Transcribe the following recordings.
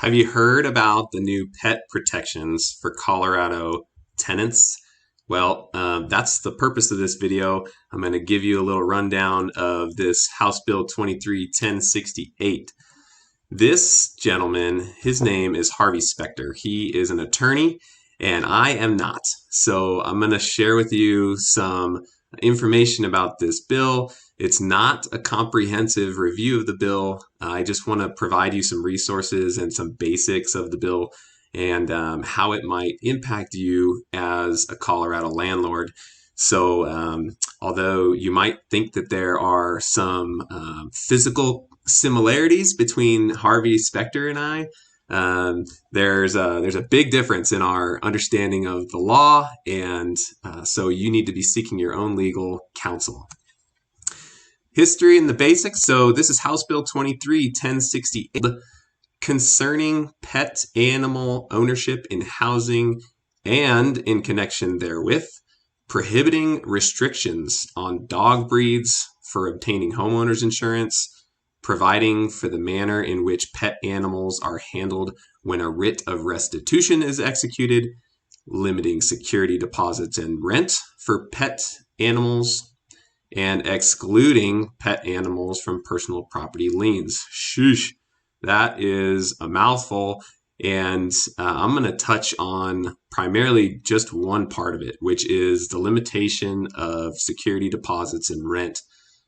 Have you heard about the new pet protections for Colorado tenants? Well, that's the purpose of this video. I'm going to give you a little rundown of this House Bill 23-1068. This gentleman, his name is Harvey Specter. He is an attorney, and I am not. So I'm going to share with you some information about this bill. It's not a comprehensive review of the bill. I just want to provide you some resources and some basics of the bill and how it might impact you as a Colorado landlord. So although you might think that there are some physical similarities between Harvey Specter and I, there's a big difference in our understanding of the law, and so you need to be seeking your own legal counsel. History and the basics. So this is House Bill 23-1068 concerning pet animal ownership in housing and in connection therewith, prohibiting restrictions on dog breeds for obtaining homeowners insurance, providing for the manner in which pet animals are handled when a writ of restitution is executed, limiting security deposits and rent for pet animals, and excluding pet animals from personal property liens. Sheesh, that is a mouthful. And I'm going to touch on primarily just one part of it, which is the limitation of security deposits and rent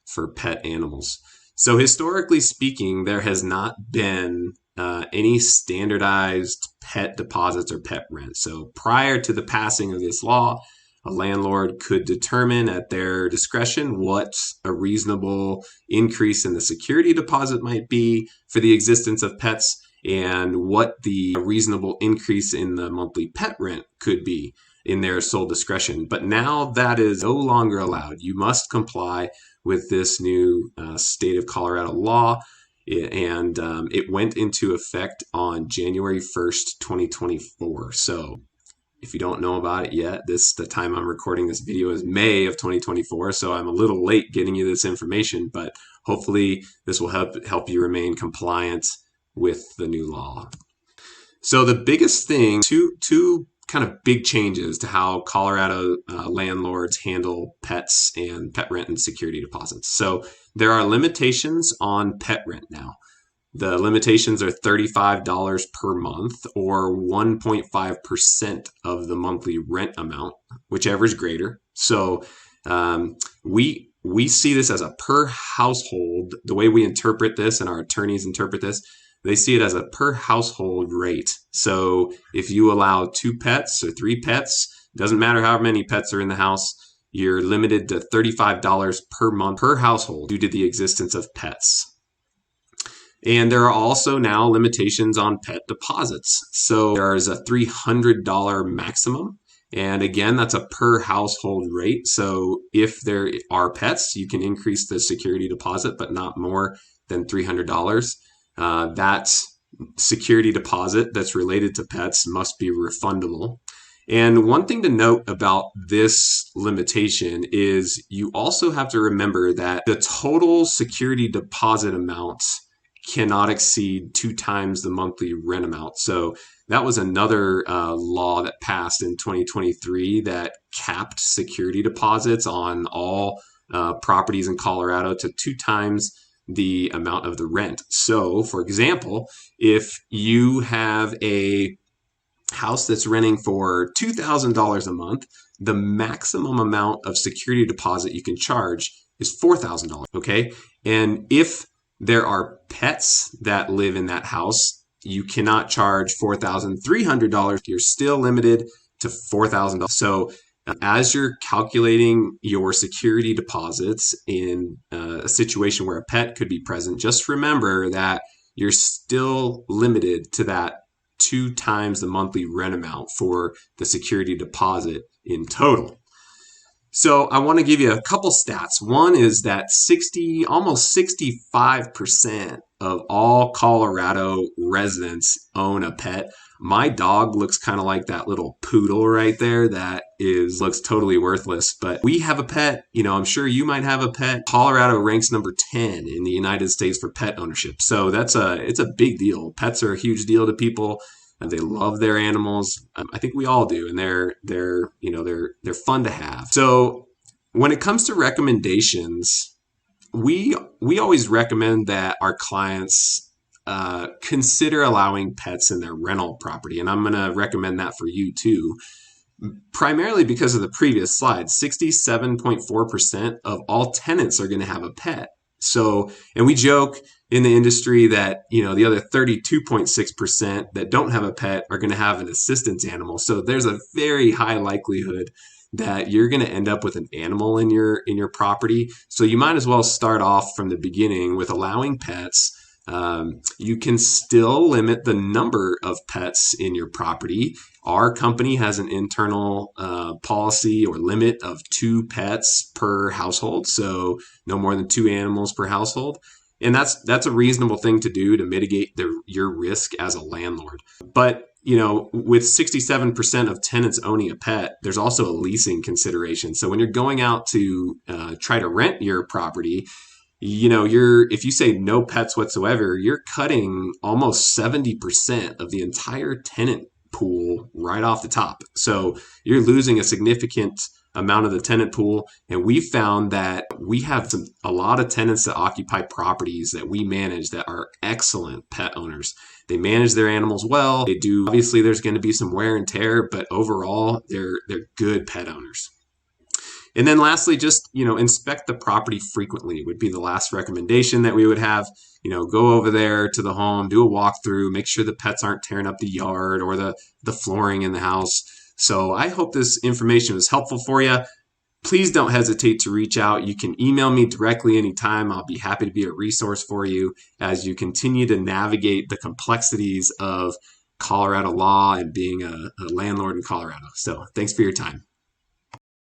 for pet animals. So historically speaking, there has not been any standardized pet deposits or pet rent. So prior to the passing of this law, a landlord could determine at their discretion what a reasonable increase in the security deposit might be for the existence of pets and what the reasonable increase in the monthly pet rent could be in their sole discretion. But now that is no longer allowed. You must comply with this new state of Colorado law, and it went into effect on January 1st, 2024. So if you don't know about it yet, the time I'm recording this video is May of 2024, so I'm a little late getting you this information, but hopefully this will help you remain compliant with the new law. So the biggest thing, two kind of big changes to how Colorado landlords handle pets and pet rent and security deposits. So there are limitations on pet rent now. The limitations are $35 per month or 1.5% of the monthly rent amount, whichever is greater. So we see this as a per household. The way we interpret this and our attorneys interpret this, they see it as a per household rate. So if you allow 2 pets or 3 pets, doesn't matter how many pets are in the house, you're limited to $35 per month per household due to the existence of pets. And there are also now limitations on pet deposits. So there is a $300 maximum. And again, that's a per household rate. So if there are pets, you can increase the security deposit, but not more than $300. That security deposit that's related to pets must be refundable. And one thing to note about this limitation is you also have to remember that the total security deposit amounts cannot exceed 2 times the monthly rent amount. So that was another law that passed in 2023 that capped security deposits on all properties in Colorado to 2 times the amount of the rent. So for example, if you have a house that's renting for $2,000 a month, the maximum amount of security deposit you can charge is $4,000, okay? And if there are pets that live in that house, you cannot charge $4,300. You're still limited to $4,000. So as you're calculating your security deposits in a situation where a pet could be present, just remember that you're still limited to that 2 times the monthly rent amount for the security deposit in total. So I want to give you a couple stats. One is that almost 65% of all Colorado residents own a pet. My dog looks kind of like that little poodle right there that looks totally worthless, but we have a pet. I'm sure you might have a pet. Colorado ranks number 10 in the United States for pet ownership. So it's a big deal. Pets are a huge deal to people. They love their animals. I think we all do, and they're fun to have. So when it comes to recommendations, we always recommend that our clients consider allowing pets in their rental property, and I'm going to recommend that for you too. Primarily because of the previous slide, 67.4% of all tenants are going to have a pet. So, and we joke in the industry that, the other 32.6% that don't have a pet are going to have an assistance animal. So there's a very high likelihood that you're going to end up with an animal in your property. So you might as well start off from the beginning with allowing pets. You can still limit the number of pets in your property. Our company has an internal policy or limit of 2 pets per household, so no more than 2 animals per household. And that's a reasonable thing to do to mitigate your risk as a landlord. But with 67% of tenants owning a pet, there's also a leasing consideration. So when you're going out to try to rent your property, if you say no pets whatsoever, you're cutting almost 70% of the entire tenant pool right off the top. So you're losing a significant amount of the tenant pool. And we found that we have a lot of tenants that occupy properties that we manage that are excellent pet owners. They manage their animals well. They do. Obviously, there's going to be some wear and tear, but overall, they're good pet owners. And then lastly, just, inspect the property frequently would be the last recommendation that we would have. Go over there to the home, do a walkthrough, make sure the pets aren't tearing up the yard or the flooring in the house. So I hope this information was helpful for you. Please don't hesitate to reach out. You can email me directly anytime. I'll be happy to be a resource for you as you continue to navigate the complexities of Colorado law and being a landlord in Colorado. So thanks for your time.